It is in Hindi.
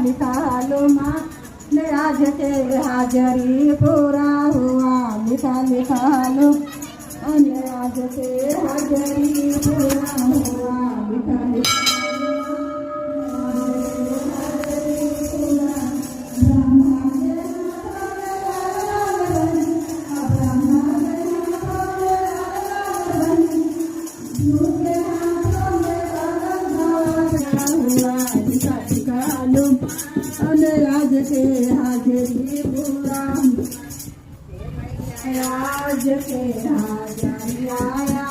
लिखा लो माँ आज के हाजरी पूरा हुआ लिखा लो आज के हाजरी पूरा हुआ लिखा आज के हाजरी पूरा आज के हाजरी आया